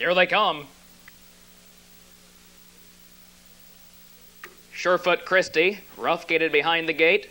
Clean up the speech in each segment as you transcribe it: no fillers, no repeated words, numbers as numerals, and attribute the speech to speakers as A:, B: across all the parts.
A: Here they come. Surefoot Christie, rough gated behind the gate.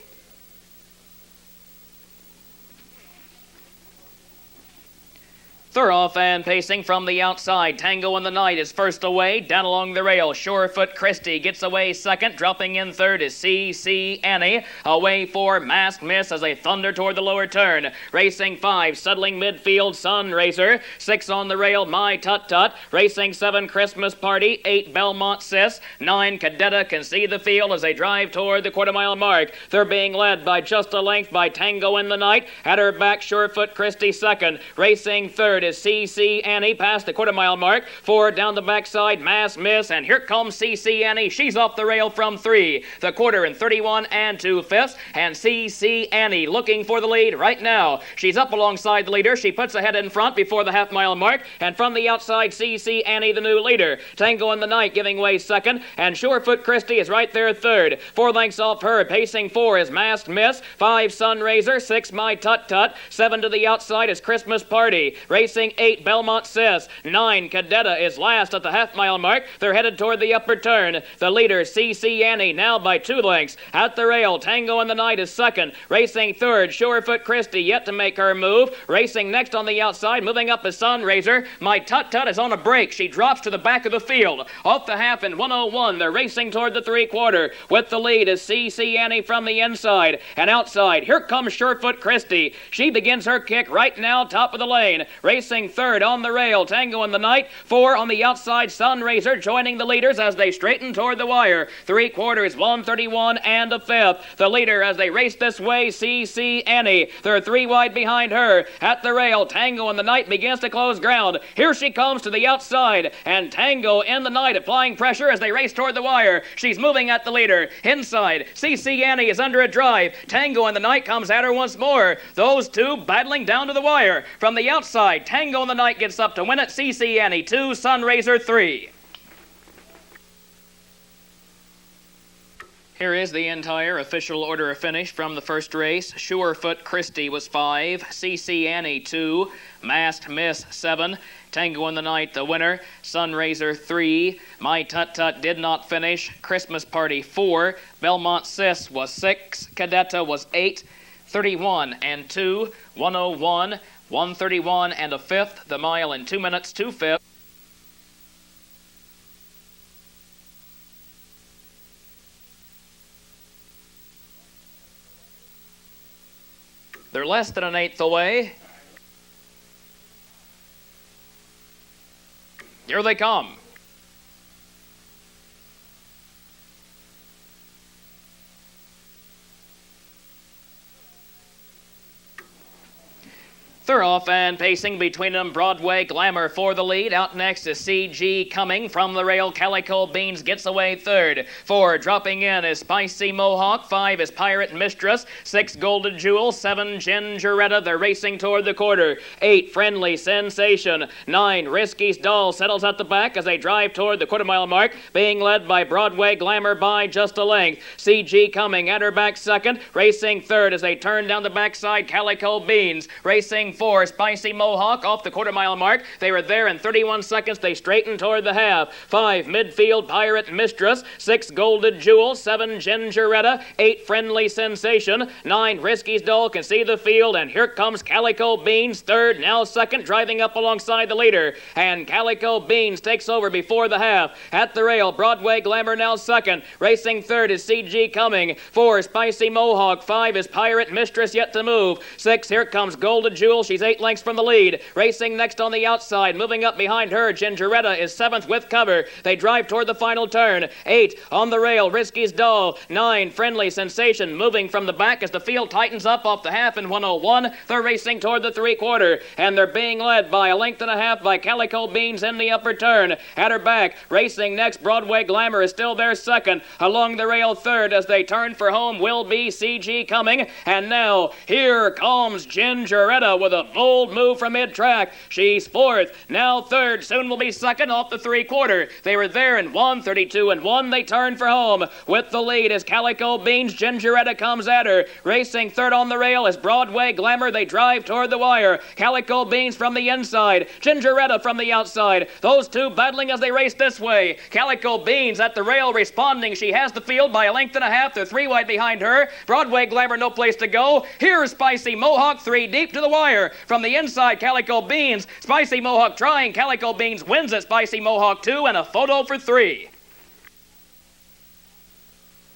A: Thorough and pacing from the outside. Tango in the Night is first away. Down along the rail, Surefoot Christie gets away second. Dropping in third is C.C. Annie. Away for Masked Miss as they thunder toward the lower turn. Racing 5, settling midfield, Sunraiser. 6 on the rail, My Tut Tut. Racing 7, Christmas Party. 8, Belmont Sis. 9, Cadetta Can See the Field as they drive toward the quarter-mile mark. They're being led by just a length by Tango in the Night. At her back, Surefoot Christie second. Racing third is C.C. Annie past the quarter-mile mark. 4 down the backside, Masked Miss, and here comes C.C. Annie. She's off the rail from 3. The quarter in 31 2/5, and C.C. Annie looking for the lead right now. She's up alongside the leader. She puts ahead in front before the half-mile mark, and from the outside, C.C. Annie, the new leader. Tango in the Night giving way second, and Surefoot Christie is right there third. 4 lengths off her. Pacing 4 is Masked Miss, 5 Sunraiser, 6 My Tut Tut, 7 to the outside is Christmas Party. Racing 8, Belmont Sis. 9, Cadetta is last at the half-mile mark. They're headed toward the upper turn. The leader, C.C. Annie, now by 2 lengths. At the rail, Tango in the Night is second. Racing third, Surefoot Christie yet to make her move. Racing next on the outside, moving up is Sunraiser. My Tut Tut is on a break. She drops to the back of the field. Off the half in 1:01, they're racing toward the 3/4. With the lead is C.C. Annie from the inside. And outside, here comes Surefoot Christie. She begins her kick right now, top of the lane. Racing third on the rail, Tango in the Night. 4 on the outside, Sunraiser joining the leaders as they straighten toward the wire. 3/4, 1:31 1/5. The leader as they race this way, C.C. Annie. They're 3 wide behind her. At the rail, Tango in the Night begins to close ground. Here she comes to the outside, and Tango in the Night applying pressure as they race toward the wire. She's moving at the leader. Inside, C.C. Annie is under a drive. Tango in the Night comes at her once more. Those two battling down to the wire. From the outside, Tango in the Night gets up to win it. C.C. Annie 2, Sunraiser 3. Here is the entire official order of finish from the first race. Surefoot Christie was 5, C.C. Annie 2, Masked Miss 7, Tango in the Night the winner, Sunraiser 3, My Tut Tut did not finish, Christmas Party 4, Belmont Sis was 6, Cadetta was 8, 31 2, 1:01, 1:31 1/5, the mile in 2 minutes 2/5. They're less than an eighth away. Here they come. Thorough and pacing between them, Broadway Glamour for the lead. Out next is C.G. Coming from the rail. Calico Beans gets away third. 4 dropping in is Spicy Mohawk. 5 is Pirate Mistress. 6 Golden Jewel. 7 Gingeretta. They're racing toward the quarter. 8 Friendly Sensation. 9 Risky's Doll settles at the back as they drive toward the quarter-mile mark, being led by Broadway Glamour by just a length. C.G. Coming at her back second. Racing third as they turn down the backside, Calico Beans. Racing 4, Spicy Mohawk off the quarter-mile mark. They were there in 31 seconds. They straighten toward the half. 5, Midfield Pirate Mistress. 6, Golden Jewel. 7, Gingeretta. 8, Friendly Sensation. 9, Risky's Doll Can See the Field. And here comes Calico Beans, third, now second, driving up alongside the leader. And Calico Beans takes over before the half. At the rail, Broadway Glamour now second. Racing third is C.G. Coming. 4, Spicy Mohawk. 5 is Pirate Mistress yet to move. 6, here comes Golden Jewel. She's 8 lengths from the lead. Racing next on the outside. Moving up behind her, Gingeretta is 7th with cover. They drive toward the final turn. 8 on the rail, Risky's Doll. 9, Friendly Sensation moving from the back as the field tightens up off the half in 1:01. They're racing toward the 3/4, and they're being led by a length and a half by Calico Beans in the upper turn. At her back, racing next, Broadway Glamour is still there second. Along the rail third as they turn for home will be C.G. Coming. And now, here comes Gingeretta with a a bold move from mid-track. She's fourth, now third, soon will be second off the three-quarter. They were there in 1:32 and 1. They turn for home. With the lead is Calico Beans. Gingeretta comes at her. Racing third on the rail is Broadway Glamour. They drive toward the wire. Calico Beans from the inside. Gingeretta from the outside. Those two battling as they race this way. Calico Beans at the rail responding. She has the field by a length and a half. They're three wide behind her. Broadway Glamour no place to go. Here's Spicy Mohawk, three deep to the wire. From the inside, Calico Beans. Spicy Mohawk trying. Calico Beans wins it. Spicy Mohawk 2 and a photo for 3.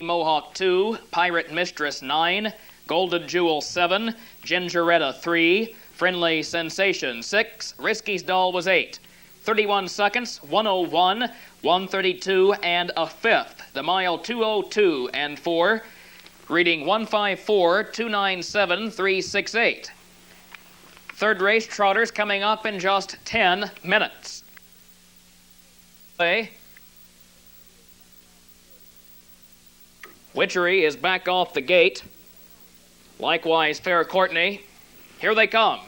A: Mohawk 2, Pirate Mistress 9, Golden Jewel 7, Gingeretta 3, Friendly Sensation 6, Risky's Doll was 8. 31 seconds, 101, 132 and a fifth. The mile 202 and 4, reading 154, 297, 368. Third race trotters coming up in just 10 minutes. Witchery is back off the gate. Likewise, Fair Courtney. Here they come.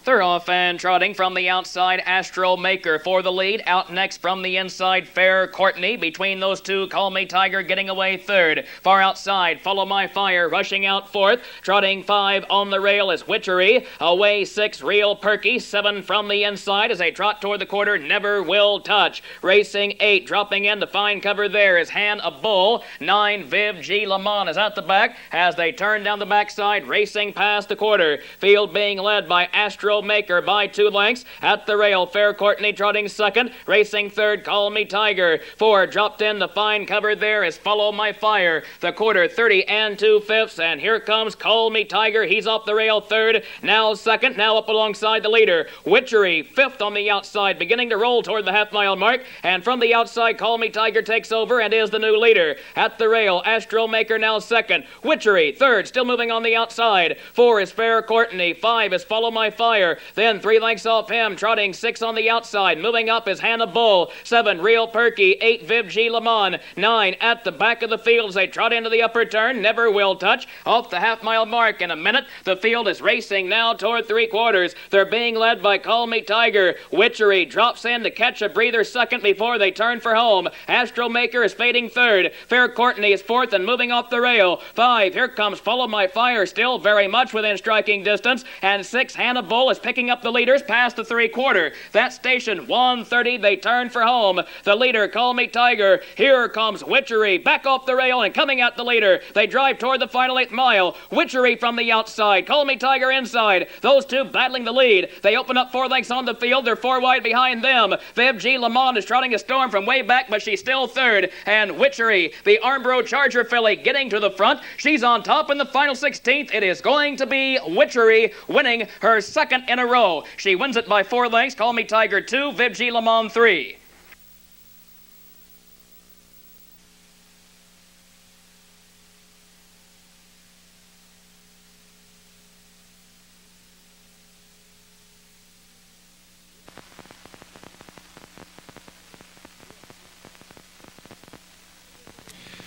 A: They're off and trotting from the outside, Astro Maker for the lead. Out next from the inside, Fair Courtney. Between those two, Call Me Tiger getting away third. Far outside, Follow My Fire rushing out fourth. Trotting 5 on the rail is Witchery. Away 6, Real Perky. 7 from the inside as they trot toward the quarter, Never Will Touch. Racing 8, dropping in to find cover there is Han a Bull. 9, Viv G. Lamont is at the back as they turn down the backside, racing past the quarter. Field being led by Astro Maker by 2 lengths. At the rail, Fair Courtney trotting second. Racing third, Call Me Tiger. 4 dropped in the fine cover there is Follow My Fire. The quarter 30 and 2/5, and here comes Call Me Tiger. He's off the rail third. Now second, now up alongside the leader. Witchery fifth on the outside, beginning to roll toward the half-mile mark. And from the outside, Call Me Tiger takes over and is the new leader. At the rail, Astro Maker now second. Witchery third, still moving on the outside. 4 is Fair Courtney. 5 is Follow My Fire. Then 3 lengths off him, trotting 6 on the outside. Moving up is Hannah Bull. 7, Real Perky. 8, Viv G. Lamont. 9, at the back of the field as they trot into the upper turn. Never Will Touch. Off the half-mile mark in a minute. The field is racing now toward three-quarters. They're being led by Call Me Tiger. Witchery drops in to catch a breather second before they turn for home. Astro Maker is fading third. Fair Courtney is fourth and moving off the rail. 5, here comes Follow My Fire, still very much within striking distance. And 6, Hannah Bull is picking up the leaders past the three-quarter. That station 1:30, they turn for home. The leader, Call Me Tiger. Here comes Witchery back off the rail and coming at the leader. They drive toward the final 8th mile. Witchery from the outside, Call Me Tiger inside. Those two battling the lead. They open up 4 lengths on the field. They're 4 wide behind them. Viv G. Lamont is trotting a storm from way back, but she's still third. And Witchery, the Armbro Charger filly, getting to the front. She's on top in the final 16th. It is going to be Witchery winning her second in a row. She wins it by 4 lengths. Call Me Tiger 2, Viv G. Lamont 3.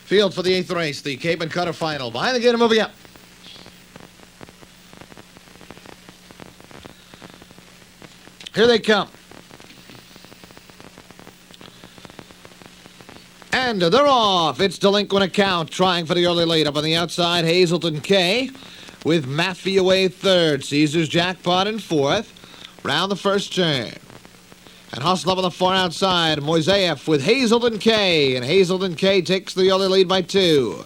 B: Field for the 8th race, the Cape and Cutter final. Behind the gate and moving up. Here they come. And they're off. It's Delinquent Account trying for the early lead. Up on the outside, Hazelton K with Maffey away third. Caesar's Jackpot in fourth. Round the first turn. And hustle up on the far outside, Moiseyev with Hazelton K. And Hazelton K takes the early lead by 2.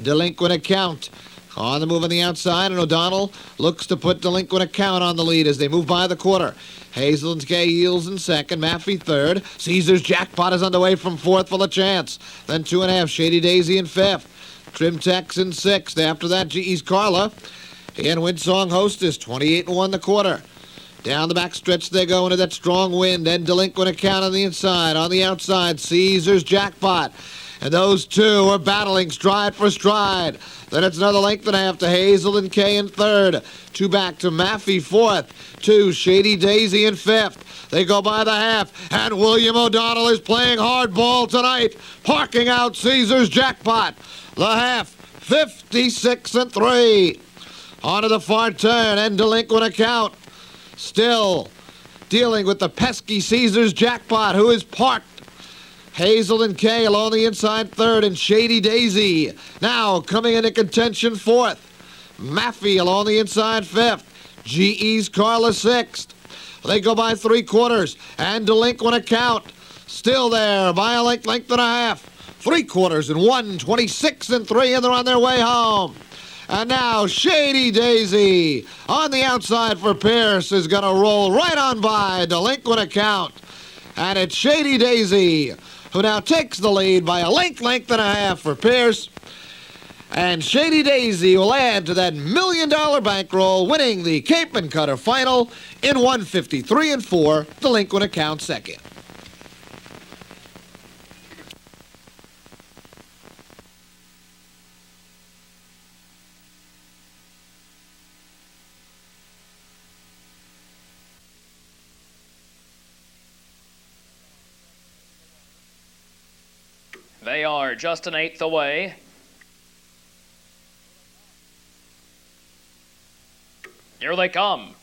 B: Delinquent Account on the move on the outside, and O'Donnell looks to put Delinquent Account on the lead as they move by the quarter. Hazelton K yields in second, Maffey third. Caesar's Jackpot is underway from fourth, full of chance. Then 2.5, Shady Daisy in fifth. Trim Tex in sixth. After that, GE's Carla. And Windsong Hostess, 28-1 the quarter. Down the back stretch they go into that strong wind. And Delinquent Account on the inside. On the outside, Caesar's Jackpot. And those two are battling stride for stride. Then it's another length and a half to Hazelton K in third. Two back to Maffey fourth. Two Shady Daisy in fifth. They go by the half, and William O'Donnell is playing hardball tonight, parking out Caesar's Jackpot. The half, 56 and 3. On to the far turn and delinquent account. Still dealing with the pesky Caesar's Jackpot, who is parked. Hazelton K along the inside third, and Shady Daisy now coming into contention fourth. Maffey along the inside fifth. GE's Carla sixth. They go by 3/4, and delinquent account still there by a length and a half. 3/4 and 1, 26 and 3, and they're on their way home. And now Shady Daisy on the outside for Pierce is going to roll right on by delinquent account. And it's Shady Daisy who now takes the lead by a length and a half for Pierce. And Shady Daisy will add to that $1 million bankroll, winning the Cape and Cutter final in 153 and 4, delinquent account second.
A: They are just an eighth away. Here they come.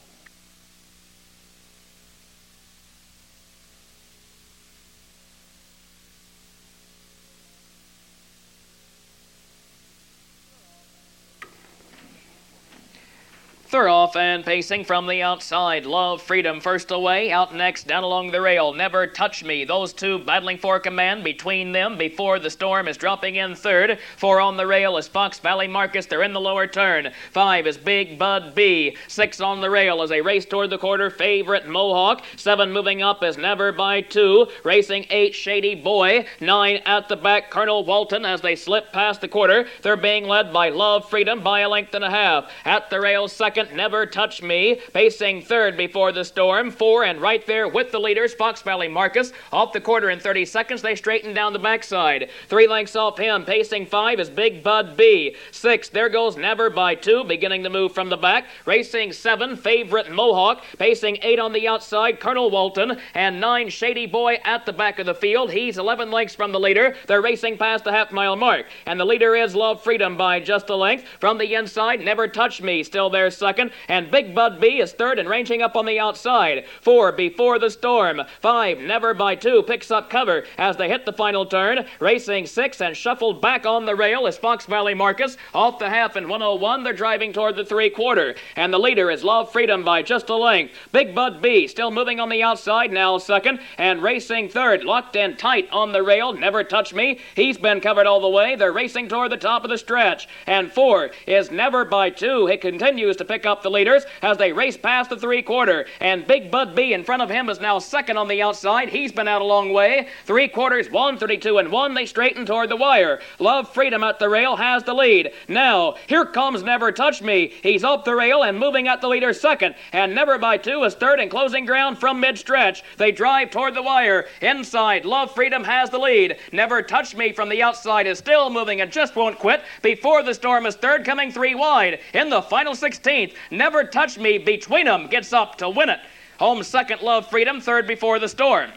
A: They're off and pacing from the outside. Love Freedom first away. Out next, down along the rail. Never Touch Me. Those two battling for command between them. Before the Storm is dropping in third. 4 on the rail is Fox Valley Marcus. They're in the lower turn. 5 is Big Bud B. 6 on the rail as they race toward the quarter. Favorite Mohawk. 7 moving up is Never by 2. Racing 8 Shady Boy. 9 at the back Colonel Walton as they slip past the quarter. They're being led by Love Freedom by a length and a half. At the rail second, Never Touch Me, pacing third before the Storm. 4 and right there with the leaders, Fox Valley Marcus. Off the quarter in 30 seconds, they straighten down the backside. 3 lengths off him, pacing 5 is Big Bud B. 6, there goes Never by 2, beginning to move from the back. Racing 7, Favorite Mohawk. Pacing 8 on the outside, Colonel Walton. And 9, Shady Boy at the back of the field. He's 11 lengths from the leader. They're racing past the half-mile mark. And the leader is Love Freedom by just a length. From the inside, Never Touch Me, still there second. And Big Bud B is third and ranging up on the outside. 4, Before the Storm. 5, Never by 2, picks up cover as they hit the final turn. Racing 6 and shuffled back on the rail is Fox Valley Marcus. Off the half in 101, they're driving toward the 3/4. And the leader is Love Freedom by just a length. Big Bud B still moving on the outside, now second. And racing third, locked in tight on the rail, Never Touch Me. He's been covered all the way. They're racing toward the top of the stretch. And 4 is Never by 2. It continues to pick up the leaders as they race past the 3/4. And Big Bud B in front of him is now second on the outside. He's been out a long way. 3/4, 132 and 1. They straighten toward the wire. Love Freedom at the rail has the lead. Now, here comes Never Touch Me. He's up the rail and moving at the leader second. And Never by 2 is third and closing ground from mid-stretch. They drive toward the wire. Inside, Love Freedom has the lead. Never Touch Me from the outside is still moving and just won't quit. Before the Storm is third, coming 3 wide. In the final 16th, Never Touch Me between them gets up to win it. Home second, Love Freedom. Third, Before the Storm.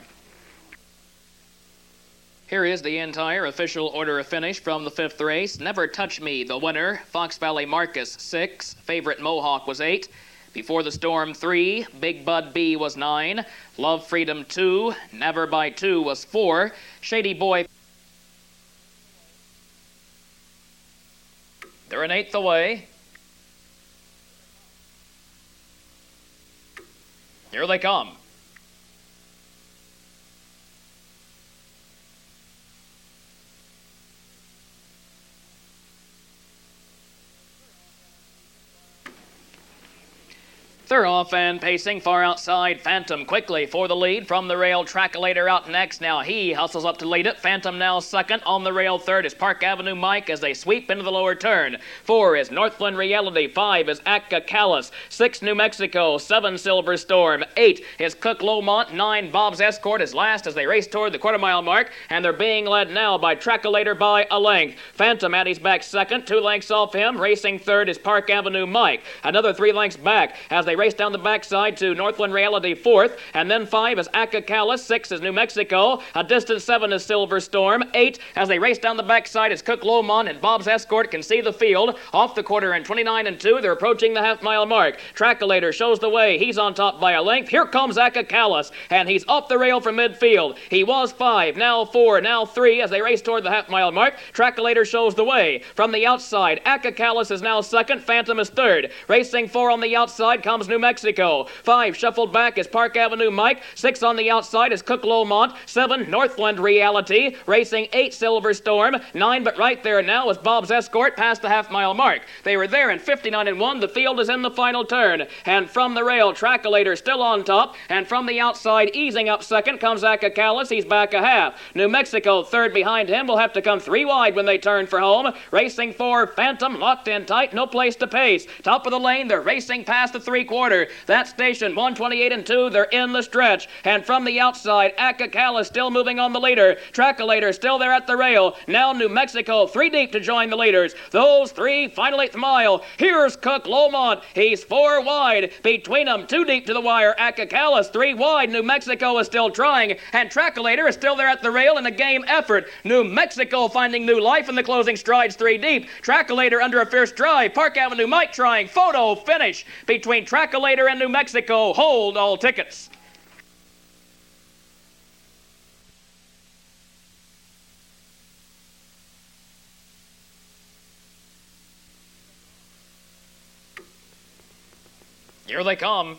A: Here is the entire official order of finish from the 5th race. Never Touch Me, the winner. Fox Valley Marcus, 6. Favorite Mohawk was 8. Before the Storm, 3. Big Bud B was 9. Love Freedom, 2. Never by 2 was 4. Shady Boy. They're an eighth away. Here they come. They're off and pacing far outside. Phantom quickly for the lead from the rail. Trackolator out next. Now he hustles up to lead it. Phantom now second. On the rail third is Park Avenue Mike as they sweep into the lower turn. 4 is Northland Reality. 5 is Acca Callis. 6 New Mexico. 7 Silver Storm. 8 is Cook Lomont. 9 Bob's Escort is last as they race toward the quarter-mile mark. And they're being led now by Trackolator by a length. Phantom at his back second. 2 lengths off him. Racing third is Park Avenue Mike. Another 3 lengths back as they race down the backside to Northland Reality fourth, and then 5 is Acca Callis, 6 is New Mexico, a distant 7 is Silver Storm, 8 as they race down the backside is Cook Lomont, and Bob's Escort can see the field off the quarter and 29 and 2. They're approaching the half-mile mark. Trackolator shows the way. He's on top by a length. Here comes Acca Callis, and he's off the rail from midfield. He was 5, now 4, now 3 as they race toward the half-mile mark. Trackolator shows the way. From the outside, Acca Callis is now second. Phantom is third. Racing 4 on the outside comes New Mexico. 5 shuffled back is Park Avenue Mike. 6 on the outside is Cook Lomont. 7 Northland Reality. Racing 8 Silver Storm. 9 but right there now is Bob's Escort past the half-mile mark. They were there in 59 and 1. The field is in the final turn. And from the rail, Trackolator still on top. And from the outside, easing up second, comes Acca Callis. He's back a half. New Mexico third behind him will have to come 3 wide when they turn for home. Racing 4 Phantom locked in tight. No place to pace. Top of the lane, they're racing past the 3/4. That station, 128 and 2, they're in the stretch. And from the outside, Acca Callis still moving on the leader. Trackolator still there at the rail. Now New Mexico 3 deep to join the leaders. Those 3, final 8th mile. Here's Cook Lomont. He's 4 wide. Between them, 2 deep to the wire. Acca Callis 3 wide. New Mexico is still trying. And Trackolator is still there at the rail in a game effort. New Mexico finding new life in the closing strides 3 deep. Trackolator under a fierce drive. Park Avenue Mike trying. Photo finish between Trackolator and New Mexico. Hold all tickets. Here they come.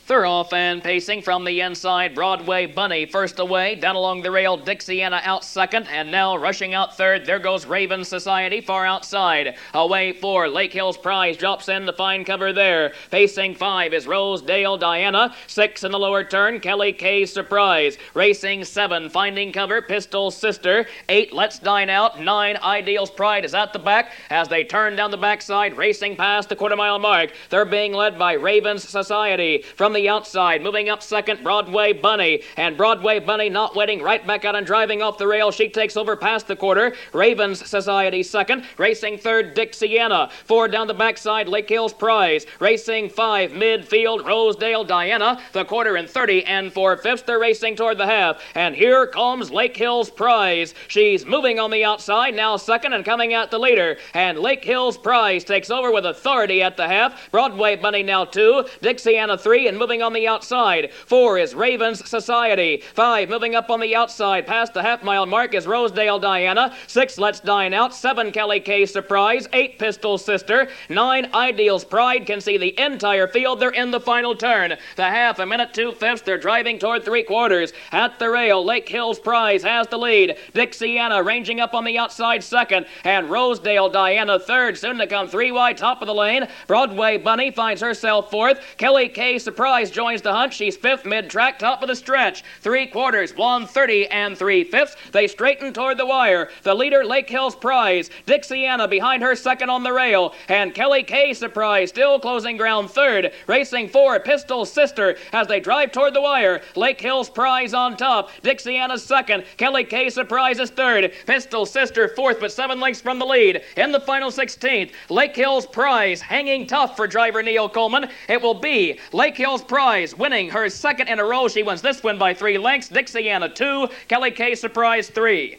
A: They're off and pacing from the inside. Broadway Bunny first away. Down along the rail, Dixiana out second. And now rushing out third, there goes Raven Society far outside. Away 4, Lake Hills Prize drops in to find cover there. Pacing 5 is Rosedale Diana. 6 in the lower turn, Kelly K's Surprise. Racing 7, finding cover, Pistol's Sister. 8, Let's Dine Out. 9, Ideal's Pride is at the back as they turn down the backside, racing past the quarter-mile mark. They're being led by Raven's Society. From the outside, moving up second, Broadway Bunny. And Broadway Bunny not waiting, right back out and driving off the rail. She takes over past the quarter. Raven's Society second. Racing third, Dixiana. 4 down the backside, Lake Hills Prize. Racing 5, midfield, Rosedale Diana. The quarter in 30 and 4/5. They're racing toward the half. And here comes Lake Hills Prize. She's moving on the outside, now second and coming at the leader. And Lake Hills Prize takes over with authority at the half. Broadway Bunny now 2. Dixiana 3 and moving on the outside. 4 is Raven's Society. 5 moving up on the outside past the half-mile mark is Rosedale Diana. 6 Let's Dine Out. 7 Kelly K Surprise. 8 Pistol Sister. 9 Ideal's Pride can see the entire field. They're in the final turn. The half, a minute 2/5. They're driving toward 3/4. At the rail, Lake Hills Prize has the lead. Dixiana ranging up on the outside second. And Rosedale Diana third. Soon to come 3 wide top of the lane. Broadway Bunny finds herself fourth. Kelly K Surprise joins the hunt. She's 5th mid-track, top of the stretch. 3/4, 1:30 and 3/5. They straighten toward the wire. The leader, Lake Hills Prize. Dixiana behind her second on the rail. And Kelly K Surprise still closing ground third. Racing 4, Pistol Sister as they drive toward the wire. Lake Hills Prize on top. Dixiana second. Kelly K Surprise is third. Pistol Sister fourth, but 7 lengths from the lead. In the final 16th, Lake Hills Prize hanging tough for driver Neil Coleman. It will be Lake Hills Prize winning her second in a row. She wins this one by 3 lengths. Dixiana 2, Kelly K Surprise 3.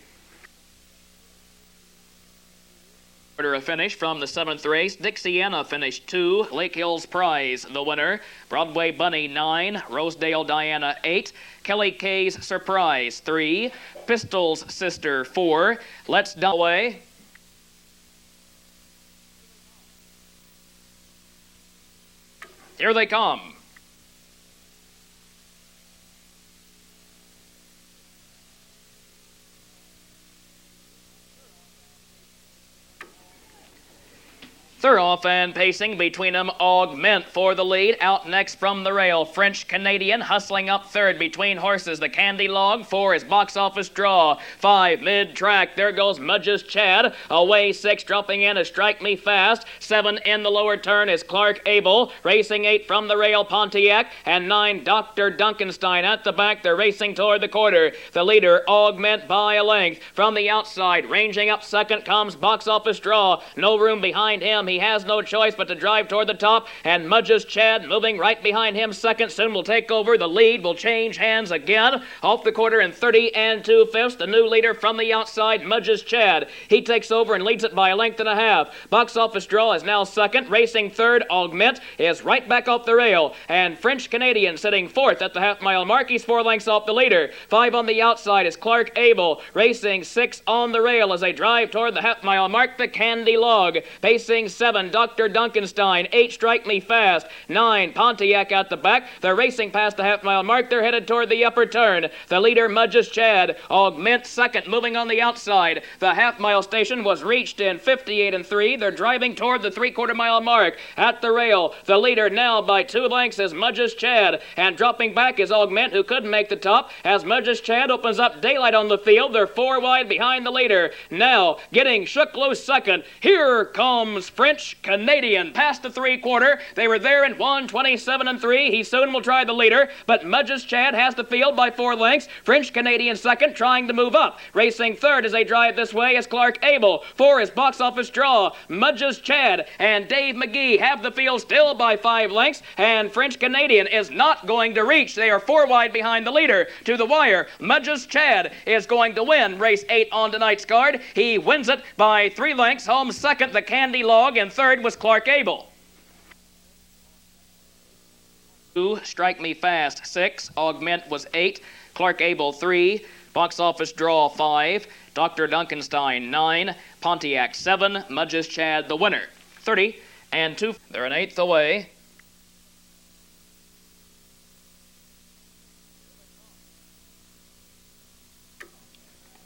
A: Order a finish from the 7th race. Dixiana finished 2, Lake Hills Prize the winner. Broadway Bunny 9, Rosedale Diana 8, Kelly K's Surprise 3, Pistol's Sister 4, Let's Dine Away. Here they come. They're off and pacing between them. Augment for the lead. Out next from the rail, French Canadian hustling up third between horses. The Candy Log. 4 is Box Office Draw. 5 mid-track. There goes Mudge's Chad. Away 6 dropping in is Strike Me Fast. 7 in the lower turn is Clark Abel. Racing 8 from the rail, Pontiac. And 9 Dr. Duncanstein at the back. They're racing toward the quarter. The leader, Augment by a length. From the outside, ranging up second comes Box Office Draw. No room behind him. He has no choice but to drive toward the top, and Mudge's Chad moving right behind him second, soon will take over. The lead will change hands again. Off the quarter in 30 2/5, the new leader from the outside, Mudge's Chad. He takes over and leads it by a length and a half. Box Office Draw is now second. Racing third, Augment is right back off the rail, and French Canadian sitting fourth at the half-mile mark. He's 4 lengths off the leader. 5 on the outside is Clark Abel. Racing 6 on the rail as they drive toward the half-mile mark. The Candy Log. Pacing 7, Dr. Duncanstein. 8, Strike Me Fast. 9, Pontiac at the back. They're racing past the half-mile mark. They're headed toward the upper turn. The leader, Mudge's Chad. Augment second, moving on the outside. The half-mile station was reached in 58 3. They're driving toward the 3/4 mile mark. At the rail, the leader now by 2 lengths is Mudge's Chad. And dropping back is Augment, who couldn't make the top. As Mudge's Chad opens up daylight on the field, they're 4 wide behind the leader. Now, getting shook loose second. Here comes French Canadian past the 3/4. They were there in 1:27 3. He soon will try the leader, but Mudge's Chad has the field by 4 lengths. French Canadian second, trying to move up. Racing third as they drive this way is Clark Abel. 4 is Box Office Draw. Mudge's Chad and Dave McGee have the field still by 5 lengths, and French Canadian is not going to reach. They are 4 wide behind the leader to the wire. Mudge's Chad is going to win race 8 on tonight's card. He wins it by 3 lengths. Home second, the Candy Log, and third was Clark Abel. 2, Strike Me Fast. 6, Augment was 8, Clark Abel 3, Box Office Draw 5, Dr. Duncanstein 9, Pontiac 7, Mudge's Chad the winner. 30 2. They're an 8th away.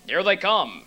A: Here they come.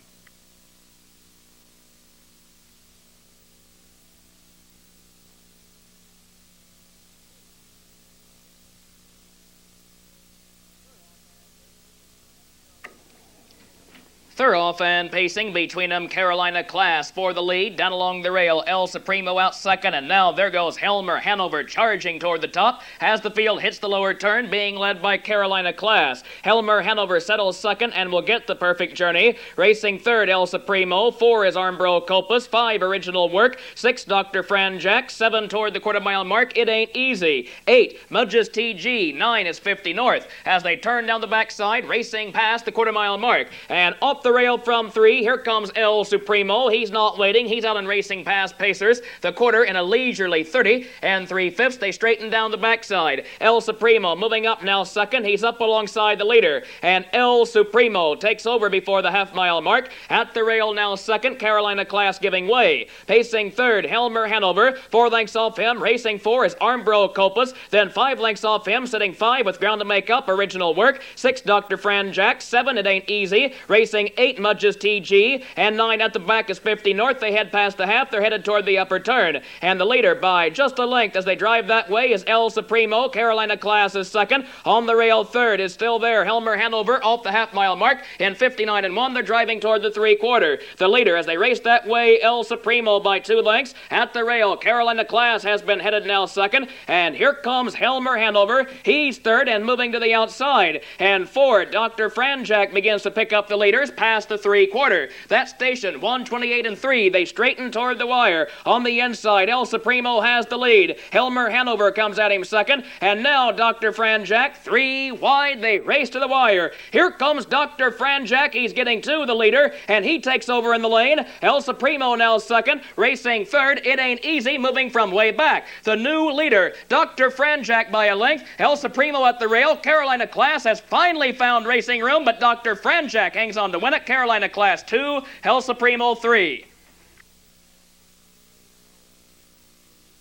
A: They're off and pacing between them. Carolina Class for the lead. Down along the rail, El Supremo out second, and now there goes Helmer Hanover charging toward the top. As the field hits the lower turn, being led by Carolina Class. Helmer Hanover settles second and will get the perfect journey. Racing third, El Supremo. 4 is Armbro Copus. 5, Original Work. 6, Dr. Franjack. 7 toward the 1/4 mile mark. It ain't easy. 8, Mudge's TG. 9 is 50 North. As they turn down the backside, racing past the 1/4 mile mark. And off the rail from 3, here comes El Supremo. He's not waiting. He's out and racing past Pacers. The quarter in a leisurely 30 3/5. They straighten down the backside. El Supremo moving up now second. He's up alongside the leader. And El Supremo takes over before the half-mile mark. At the rail now second. Carolina Class giving way. Pacing third, Helmer Hanover. 4 lengths off him. Racing 4 is Armbro Copus. Then 5 lengths off him. Sitting 5 with ground to make up. Original Work. 6, Dr. Franjack. 7, It Ain't Easy. Racing 8, Mudge's TG, and 9 at the back is 50 North. They head past the half. They're headed toward the upper turn. And the leader by just a length as they drive that way is El Supremo. Carolina Class is second. On the rail third is still there. Helmer Hanover off the half-mile mark in 59 1. They're driving toward the 3/4. The leader as they race that way, El Supremo by 2 lengths. At the rail, Carolina Class has been headed now second. And here comes Helmer Hanover. He's third and moving to the outside. And 4, Dr. Franjack begins to pick up the leaders past the 3/4. That station, 1:28 3. They straighten toward the wire. On the inside, El Supremo has the lead. Helmer Hanover comes at him second. And now Dr. Franjack, 3 wide. They race to the wire. Here comes Dr. Franjack. He's getting to the leader, and he takes over in the lane. El Supremo now second. Racing third, It Ain't Easy, moving from way back. The new leader, Dr. Franjack by a length. El Supremo at the rail. Carolina Class has finally found racing room, but Dr. Franjack hangs on to win it. Carolina Class 2, El Supremo 3.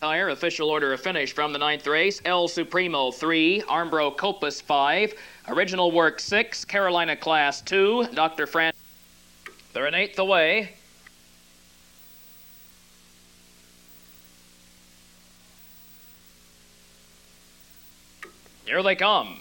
A: Tire, official order of finish from the 9th race. El Supremo 3, Armbro Copus 5, Original Work 6, Carolina Class 2, Dr. Fran. They're an 8th away. Here they come.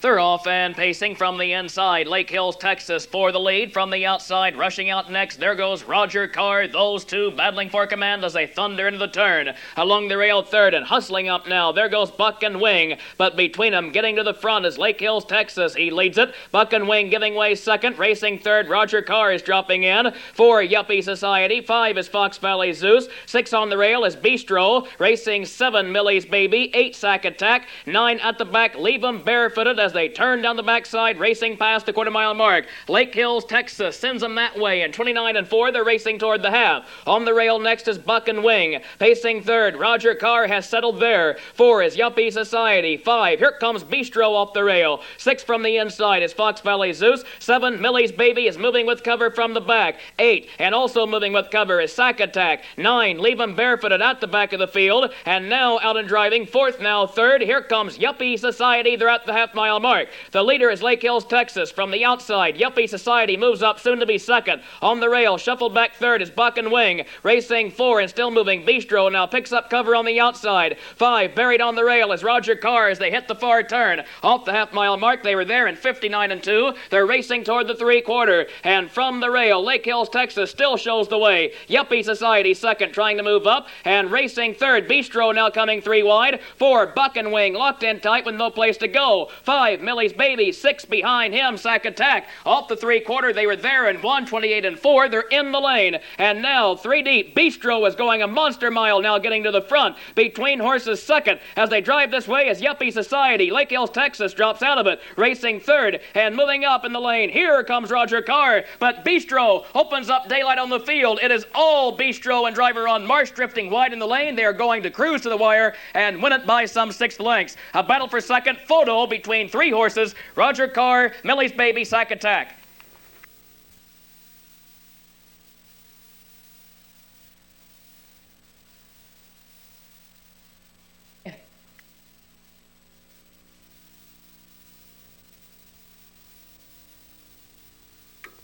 A: They're off and pacing from the inside. Lake Hills, Texas for the lead. From the outside, rushing out next, there goes Roger Carr. Those two battling for command as they thunder into the turn. Along the rail third and hustling up now, there goes Buck and Wing. But between them, getting to the front is Lake Hills, Texas. He leads it. Buck and Wing giving way second. Racing third, Roger Carr is dropping in. 4, Yuppie Society. 5 is Fox Valley Zeus. 6 on the rail is Bistro. Racing 7, Millie's Baby. 8, Sack Attack. 9 at the back, Leave 'em Barefooted as they turn down the backside, racing past the quarter-mile mark. Lake Hills, Texas sends them that way, and 29 and 4, they're racing toward the half. On the rail next is Buck and Wing. Pacing third, Roger Carr has settled there. 4 is Yuppie Society. 5, here comes Bistro off the rail. 6 from the inside is Fox Valley Zeus. 7, Millie's Baby is moving with cover from the back. 8, and also moving with cover is Sack Attack. 9, Leave 'em Barefooted at the back of the field. And now out and driving, fourth now third. Here comes Yuppie Society. They're at the half-mile mark. The leader is Lake Hills, Texas. From the outside, Yuppie Society moves up, soon to be second. On the rail, shuffled back third is Buck and Wing. Racing 4 and still moving, Bistro now picks up cover on the outside. 5, buried on the rail is Roger Carr as they hit the far turn. Off the half-mile mark, they were there in 59 and 2. They're racing toward the three-quarter. And from the rail, Lake Hills, Texas still shows the way. Yuppie Society second, trying to move up. And racing third, Bistro now coming 3 wide. 4, Buck and Wing locked in tight with no place to go. 5, Millie's Baby. 6 behind him, Sack Attack. Off the three-quarter, they were there in 1:28 and 4. They're in the lane. And now, 3 deep, Bistro is going a monster mile now, getting to the front. Between horses second, as they drive this way is Yuppie Society. Lake Hills, Texas drops out of it. Racing third, and moving up in the lane. Here comes Roger Carr, but Bistro opens up daylight on the field. It is all Bistro and driver on Marsh drifting wide in the lane. They are going to cruise to the wire and win it by some 6 lengths. A battle for second, photo between 3 horses. Roger Carr, Millie's Baby, Sack Attack.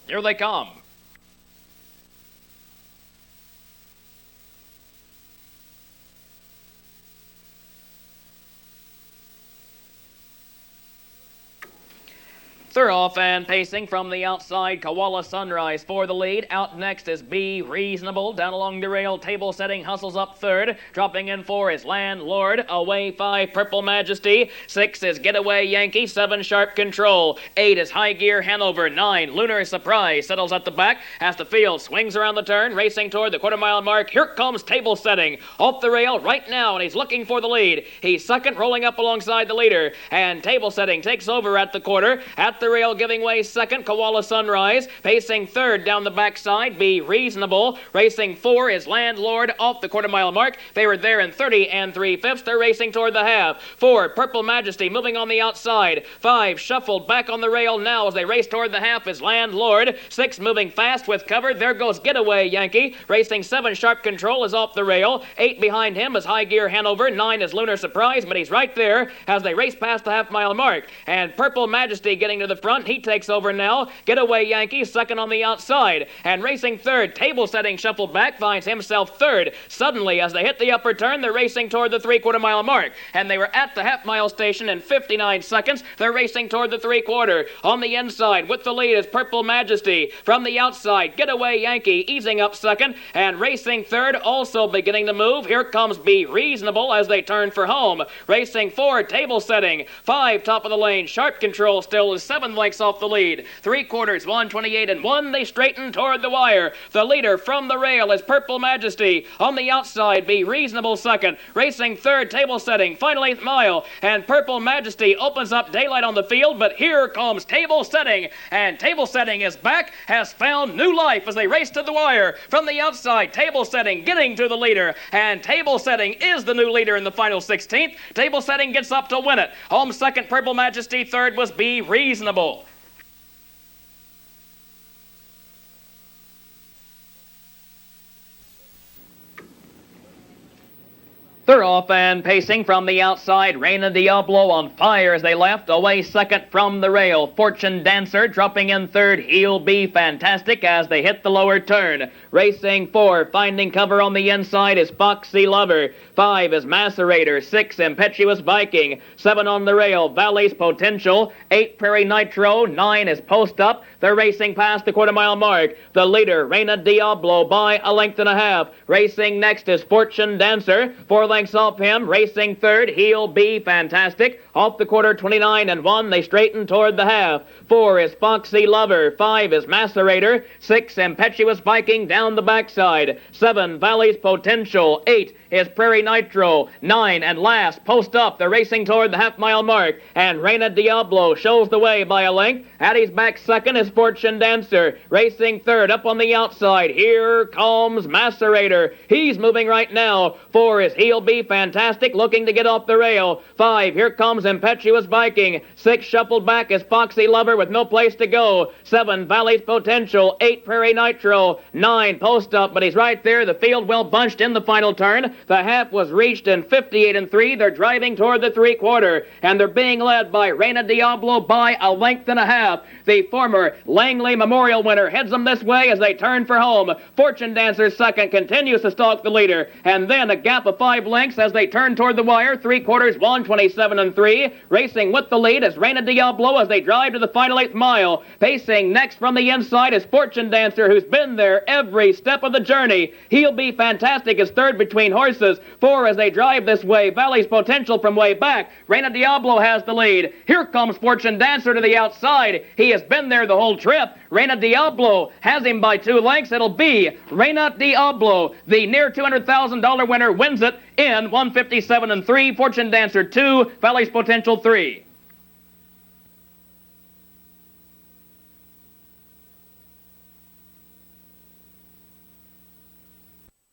A: Here they come. They're off and pacing from the outside. Koala Sunrise for the lead. Out next is Be Reasonable. Down along the rail, table setting, hustles up third. Dropping in 4 is Landlord. Away 5, Purple Majesty. 6 is Getaway Yankee. 7, Sharp Control. 8 is High Gear Hanover. 9, Lunar Surprise settles at the back as the field swings around the turn, racing toward the quarter-mile mark. Here comes Table Setting off the rail right now, and he's looking for the lead. He's second, rolling up alongside the leader, and Table Setting takes over at the quarter. At the rail, giving way second, Koala Sunrise. Pacing third down the backside, Be Reasonable. Racing 4 is Landlord off the quarter-mile mark. They were there in 30 and 3/5. They're racing toward the half. 4, Purple Majesty moving on the outside. 5, shuffled back on the rail now as they race toward the half is Landlord. 6, moving fast with cover. There goes Getaway Yankee. Racing 7, Sharp Control is off the rail. 8 behind him is High Gear Hanover. 9 is Lunar Surprise, but he's right there as they race past the half-mile mark. And Purple Majesty getting to the front. He takes over now. Getaway Yankee second on the outside. And racing third, Table Setting shuffled back, finds himself third. Suddenly, as they hit the upper turn, they're racing toward the three-quarter mile mark. And they were at the half-mile station in 59 seconds. They're racing toward the three-quarter. On the inside, with the lead is Purple Majesty. From the outside, Getaway Yankee easing up second. And racing third, also beginning to move. Here comes Be Reasonable as they turn for home. Racing 4, Table Setting. 5, top of the lane. Sharp Control still is 7 lengths off the lead. Three-quarters, 1:28 and 1. They straighten toward the wire. The leader from the rail is Purple Majesty. On the outside, Be Reasonable second. Racing third, Table Setting. Final 8th mile. And Purple Majesty opens up daylight on the field, but here comes Table Setting. And Table Setting is back, has found new life as they race to the wire. From the outside, Table Setting getting to the leader. And Table Setting is the new leader in the final 16th. Table Setting gets up to win it. Home second, Purple Majesty. Third was Be Reasonable. They're off and pacing from the outside. Reina Diablo on fire as they left. Away second from the rail. Fortune Dancer dropping in third. He'll be fantastic as they hit the lower turn. Racing 4, finding cover on the inside is Foxy Lover. 5 is Macerator. 6, Impetuous Viking. 7 on the rail, Valley's Potential. 8, Prairie Nitro. 9 is Post Up. They're racing past the quarter-mile mark. The leader, Reina Diablo, by a length and a half. Racing next is Fortune Dancer. 4 lengths off him. Racing third, He'll Be Fantastic. Off the quarter, 29 and 1. They straighten toward the half. 4 is Foxy Lover. 5 is Macerator. 6, Impetuous Viking down the backside. 7, Valley's Potential. 8 is Prairie Nitro. 9 and last, Post Up. They're racing toward the half-mile mark. And Reina Diablo shows the way by a length. At his back second is Fortune Dancer. Racing third, up on the outside. Here comes Macerator. He's moving right now. 4 is He'll Be Fantastic, looking to get off the rail. 5, here comes Impetuous Viking. 6, shuffled back is Foxy Lover with no place to go. 7, Valley's Potential. 8, Prairie Nitro. 9, Post Up, but he's right there. The field well bunched in the final turn. The half was reached in 58 and 3. They're driving toward the three-quarter, and they're being led by Reina Diablo by a length and a half. The former Langley Memorial winner heads them this way as they turn for home. Fortune Dancer second continues to stalk the leader, and then a gap of 5 lengths as they turn toward the wire. Three-quarters, 1:27 and 3. Racing with the lead is Reina Diablo as they drive to the final 8th mile. Pacing next from the inside is Fortune Dancer, who's been there every step of the journey. He'll Be Fantastic is third between horses. 4 as they drive this way. Valley's Potential from way back. Reina Diablo has the lead. Here comes Fortune Dancer to the outside. He has been there the whole trip. Reina Diablo has him by 2 lengths. It'll be Reina Diablo. The near $200,000 winner wins it in 1:57 and 3. Fortune Dancer 2, Valley's Potential 3.